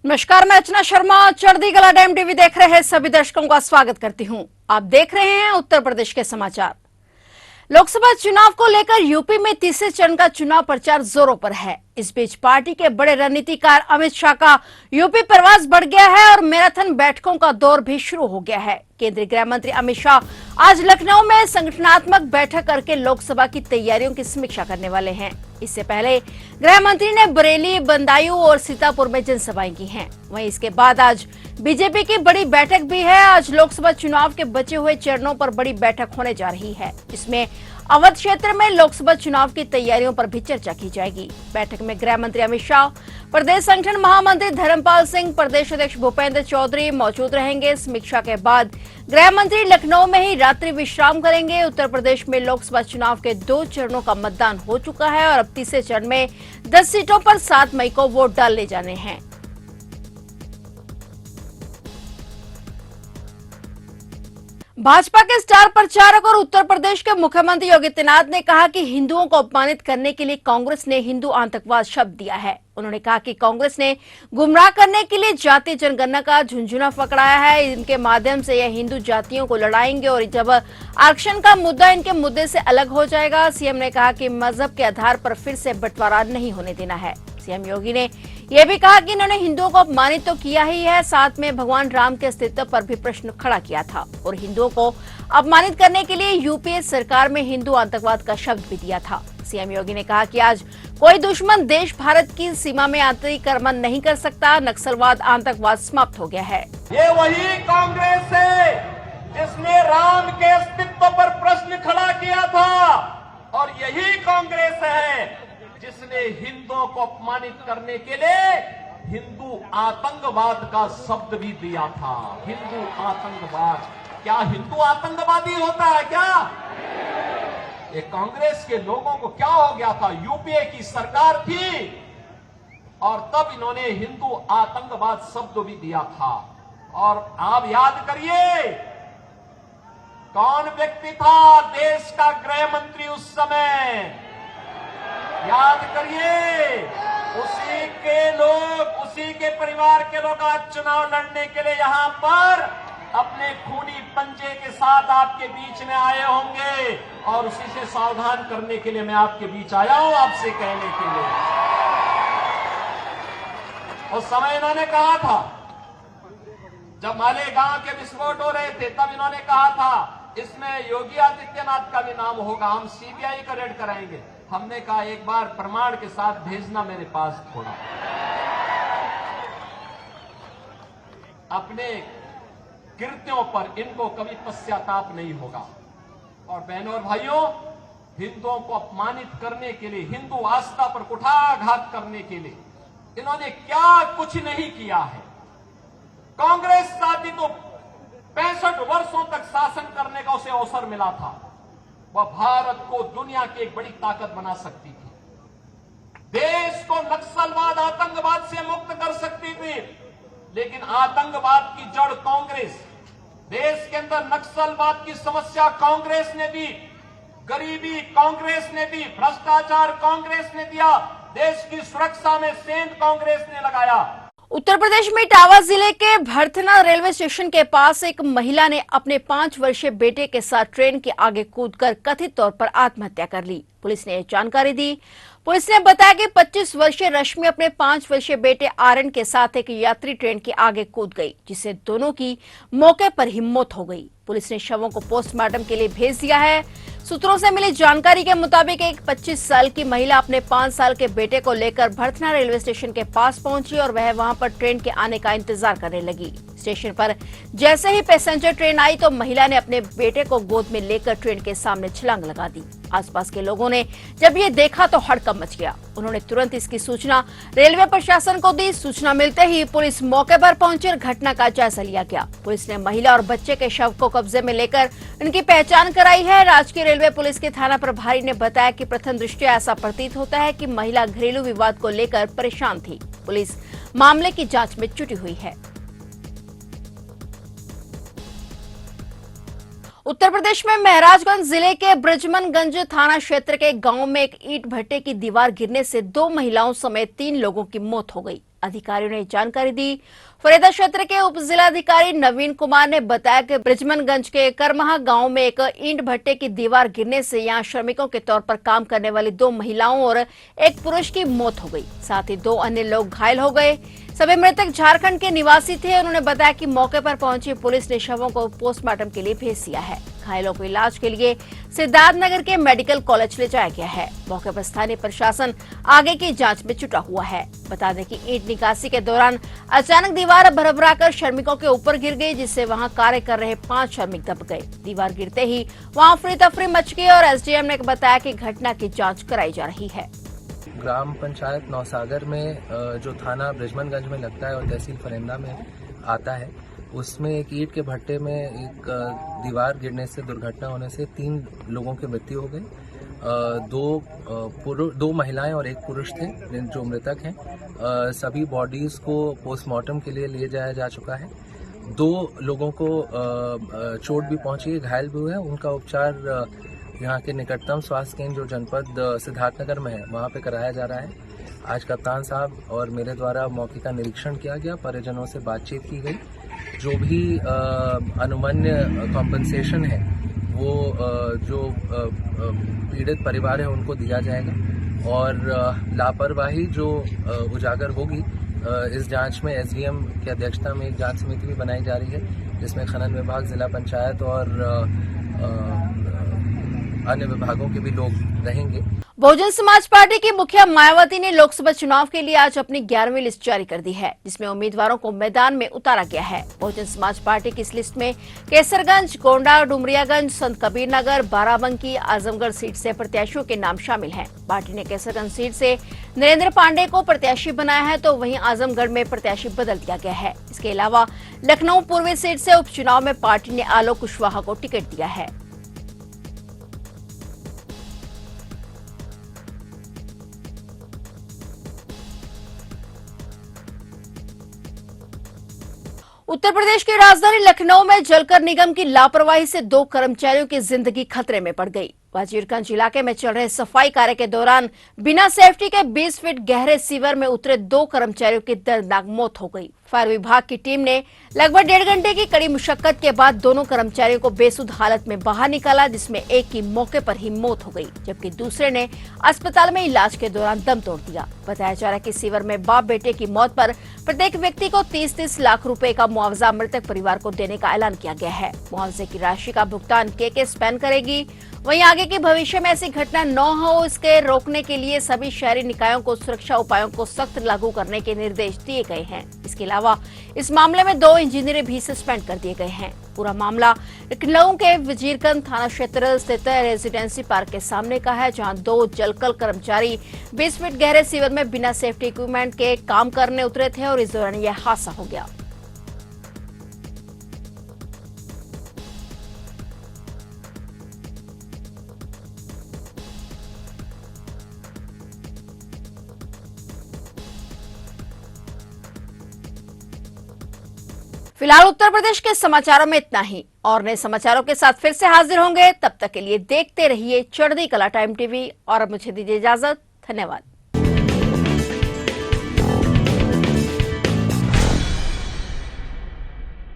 नमस्कार, मैं अर्चना शर्मा चढ़ती कला टाइम टीवी देख रहे सभी दर्शकों का स्वागत करती हूं। आप देख रहे हैं उत्तर प्रदेश के समाचार। लोकसभा चुनाव को लेकर यूपी में तीसरे चरण का चुनाव प्रचार जोरों पर है। इस बीच पार्टी के बड़े रणनीतिकार अमित शाह का यूपी प्रवास बढ़ गया है और मैराथन बैठकों का दौर भी शुरू हो गया है। केंद्रीय गृह मंत्री अमित शाह आज लखनऊ में संगठनात्मक बैठक करके लोकसभा की तैयारियों की समीक्षा करने वाले हैं। इससे पहले गृह मंत्री ने बरेली, बदायूं और सीतापुर में जनसभाएं की हैं। वहीं इसके बाद आज बीजेपी की बड़ी बैठक भी है। आज लोकसभा चुनाव के बचे हुए चरणों पर बड़ी बैठक होने जा रही है। इसमें अवध क्षेत्र में लोकसभा चुनाव की तैयारियों पर भी चर्चा की जाएगी। बैठक में गृह मंत्री अमित शाह, प्रदेश संगठन महामंत्री धर्मपाल सिंह, प्रदेश अध्यक्ष भूपेंद्र चौधरी मौजूद रहेंगे। समीक्षा के बाद गृह मंत्री लखनऊ में ही रात्रि विश्राम करेंगे। उत्तर प्रदेश में लोकसभा चुनाव के 2 चरणों का मतदान हो चुका है और अब तीसरे चरण में 10 सीटों पर 7 मई को वोट डालने जाने हैं। भाजपा के स्टार प्रचारक और उत्तर प्रदेश के मुख्यमंत्री योगी आदित्यनाथ ने कहा कि हिंदुओं को अपमानित करने के लिए कांग्रेस ने हिंदू आतंकवाद शब्द दिया है। उन्होंने कहा कि कांग्रेस ने गुमराह करने के लिए जातीय जनगणना का झुंझुना पकड़ाया है। इनके माध्यम से यह हिंदू जातियों को लड़ाएंगे और जब आरक्षण का मुद्दा इनके मुद्दे से अलग हो जाएगा। सीएम ने कहा कि मजहब के आधार पर फिर से बंटवारा नहीं होने देना है। सीएम योगी ने यह भी कहा कि इन्होंने हिंदुओं को अपमानित तो किया ही है, साथ में भगवान राम के अस्तित्व पर भी प्रश्न खड़ा किया था और हिंदुओं को अपमानित करने के लिए यूपीए सरकार में हिंदू आतंकवाद का शब्द भी दिया था। सीएम योगी ने कहा कि आज कोई दुश्मन देश भारत की सीमा में आतंकीकरण नहीं कर सकता। नक्सलवाद, आतंकवाद समाप्त हो गया है। ये वही कांग्रेस है जिसने राम के अस्तित्व पर प्रश्न खड़ा किया था और यही कांग्रेस है जिसने हिंदुओं को अपमानित करने के लिए हिंदू आतंकवाद का शब्द भी दिया था। हिंदू आतंकवाद, क्या हिंदू आतंकवादी होता है क्या? ये कांग्रेस के लोगों को क्या हो गया था? यूपीए की सरकार थी और तब इन्होंने हिंदू आतंकवाद शब्द भी दिया था। और आप याद करिए कौन व्यक्ति था देश का गृह मंत्री उस समय, याद करिए। उसी के लोग, उसी के परिवार के लोग आज चुनाव लड़ने के लिए यहां पर अपने खूनी पंजे के साथ आपके बीच में आए होंगे और उसी से सावधान करने के लिए मैं आपके बीच आया हूं, आपसे कहने के लिए। उस समय इन्होंने कहा था, जब मालेगांव के विस्फोट हो रहे थे, तब इन्होंने कहा था इसमें योगी आदित्यनाथ का भी नाम होगा, हम सीबीआई का रेड कराएंगे। हमने कहा एक बार प्रमाण के साथ भेजना मेरे पास थोड़ा। अपने कृत्यों पर इनको कभी पश्चाताप नहीं होगा। और बहनों और भाइयों, हिंदुओं को अपमानित करने के लिए, हिंदू आस्था पर कुठाराघात करने के लिए इन्होंने क्या कुछ नहीं किया है। कांग्रेस साथी तो 65 वर्षों तक शासन करने का उसे अवसर मिला था। वह भारत को दुनिया की एक बड़ी ताकत बना सकती थी, देश को नक्सलवाद, आतंकवाद से मुक्त कर सकती थी। लेकिन आतंकवाद की जड़ कांग्रेस, देश के अंदर नक्सलवाद की समस्या कांग्रेस ने दी, गरीबी कांग्रेस ने दी, भ्रष्टाचार कांग्रेस ने दिया, देश की सुरक्षा में सेंध कांग्रेस ने लगाया। उत्तर प्रदेश में इटावा जिले के भरथना रेलवे स्टेशन के पास एक महिला ने अपने 5 वर्षीय बेटे के साथ ट्रेन के आगे कूदकर कथित तौर पर आत्महत्या कर ली। पुलिस ने जानकारी दी। पुलिस ने बताया कि 25 वर्षीय रश्मि अपने 5 वर्षीय बेटे आर्यन के साथ एक यात्री ट्रेन के आगे कूद गई, जिससे दोनों की मौके पर ही मौत हो गई। पुलिस ने शवों को पोस्टमार्टम के लिए भेज दिया है। सूत्रों से मिली जानकारी के मुताबिक एक 25 साल की महिला अपने 5 साल के बेटे को लेकर भरथना रेलवे स्टेशन के पास पहुंची और वह वहां पर ट्रेन के आने का इंतजार करने लगी। स्टेशन पर जैसे ही पैसेंजर ट्रेन आई तो महिला ने अपने बेटे को गोद में लेकर ट्रेन के सामने छलांग लगा दी। आसपास के लोगों ने जब ये देखा तो हड़कंप मच गया। उन्होंने तुरंत इसकी सूचना रेलवे प्रशासन को दी। सूचना मिलते ही पुलिस मौके पर पहुंची और घटना का जायजा लिया गया। पुलिस ने महिला और बच्चे के शव को कब्जे में लेकर उनकी पहचान कराई है। राजकीय रेलवे पुलिस के थाना प्रभारी ने बताया कि प्रथम दृष्टया ऐसा प्रतीत होता है कि महिला घरेलू विवाद को लेकर परेशान थी। पुलिस मामले की जांच में जुटी हुई है। उत्तर प्रदेश में महराजगंज जिले के ब्रजमनगंज थाना क्षेत्र के गांव में एक ईंट भट्टे की दीवार गिरने से 2 महिलाओं समेत 3 लोगों की मौत हो गई। अधिकारियों ने जानकारी दी। फरेदा क्षेत्र के उप जिलाधिकारी नवीन कुमार ने बताया कि ब्रजमनगंज के करमहा गांव में एक ईंट भट्टे की दीवार गिरने से यहां श्रमिकों के तौर पर काम करने वाली 2 महिलाओं और एक पुरुष की मौत हो गई। साथ ही 2 अन्य लोग घायल हो गए। सभी मृतक झारखंड के निवासी थे। उन्होंने बताया कि मौके पर पहुंची पुलिस ने शवों को पोस्टमार्टम के लिए भेज दिया है। घायलों को इलाज के लिए सिद्धार्थनगर के मेडिकल कॉलेज ले जाया गया है। मौके पर स्थानीय प्रशासन आगे की जांच में जुटा हुआ है। बता दें कि ईंट निकासी के दौरान अचानक दीवार भरभराकर श्रमिकों के ऊपर गिर गई, जिससे वहां कार्य कर रहे 5 श्रमिक दब गए। दीवार गिरते ही वहां अफरी तफरी मच गई और एसडीएम ने बताया कि घटना की जाँच कराई जा रही है। ग्राम पंचायत नौसागर में जो थाना ब्रजमनगंज में लगता है और तहसील फरेंदा में आता है, उसमें एक ईंट के भट्टे में एक दीवार गिरने से दुर्घटना होने से 3 लोगों की मृत्यु हो गई। 2 महिलाएं और एक पुरुष थे जो मृतक हैं। सभी बॉडीज को पोस्टमार्टम के लिए ले जाया जा चुका है। 2 लोगों को चोट भी पहुंची है, घायल भी हुए हैं। उनका उपचार यहाँ के निकटतम स्वास्थ्य केंद्र जो जनपद सिद्धार्थनगर में है, वहाँ पे कराया जा रहा है। आज कप्तान साहब और मेरे द्वारा मौके का निरीक्षण किया गया, परिजनों से बातचीत की गई। जो भी अनुमन्य कॉम्पनसेशन है वो जो पीड़ित परिवार है उनको दिया जाएगा और लापरवाही जो उजागर होगी इस जांच में एसडीएम की अध्यक्षता में एक जांच समिति भी बनाई जा रही है, जिसमें खनन विभाग, जिला पंचायत और अन्य विभागों के भी लोग रहेंगे। बहुजन समाज पार्टी की मुखिया मायावती ने लोकसभा चुनाव के लिए आज अपनी 11वीं लिस्ट जारी कर दी है, जिसमें उम्मीदवारों को मैदान में उतारा गया है। बहुजन समाज पार्टी की इस लिस्ट में केसरगंज, गोंडा, डुमरियागंज, संत कबीर नगर, बाराबंकी, आजमगढ़ सीट से प्रत्याशियों के नाम शामिल हैं। पार्टी ने केसरगंज सीट से नरेंद्र पांडे को प्रत्याशी बनाया है, तो वहीं आजमगढ़ में प्रत्याशी बदल दिया गया है। इसके अलावा लखनऊ पूर्वी सीट से उपचुनाव में पार्टी ने आलोक कुशवाहा को टिकट दिया है। उत्तर प्रदेश की राजधानी लखनऊ में जलकर निगम की लापरवाही से 2 कर्मचारियों की जिंदगी खतरे में पड़ गई। वजीरगंज इलाके में चल रहे सफाई कार्य के दौरान बिना सेफ्टी के 20 फीट गहरे सीवर में उतरे 2 कर्मचारियों की दर्दनाक मौत हो गई। फायर विभाग की टीम ने लगभग 1.5 घंटे की कड़ी मुशक्कत के बाद दोनों कर्मचारियों को बेसुध हालत में बाहर निकाला, जिसमें एक की मौके पर ही मौत हो गई, जबकि दूसरे ने अस्पताल में इलाज के दौरान दम तोड़ दिया। बताया जा रहा है कि सीवर में बाप बेटे की मौत पर प्रत्येक व्यक्ति को 30-30 लाख रुपए का मुआवजा मृतक परिवार को देने का ऐलान किया गया है। मुआवजे की राशि का भुगतान के स्पैन करेगी। वहीं आगे के भविष्य में ऐसी घटना न हो, इसके रोकने के लिए सभी शहरी निकायों को सुरक्षा उपायों को सख्त लागू करने के निर्देश दिए गए हैं। इसके अलावा इस मामले में 2 इंजीनियर भी सस्पेंड कर दिए गए हैं। पूरा मामला लखनऊ के वजीरगंज थाना क्षेत्र स्थित रेजिडेंसी पार्क के सामने का है, जहां 2 जलकल कर्मचारी 20 फीट गहरे सीवर में बिना सेफ्टी इक्विपमेंट के काम करने उतरे थे और इस दौरान यह हादसा हो गया। फिलहाल उत्तर प्रदेश के समाचारों में इतना ही। और नए समाचारों के साथ फिर से हाजिर होंगे। तब तक के लिए देखते रहिए चढ़ती कला टाइम टीवी और अब मुझे दीजिए इजाजत। धन्यवाद।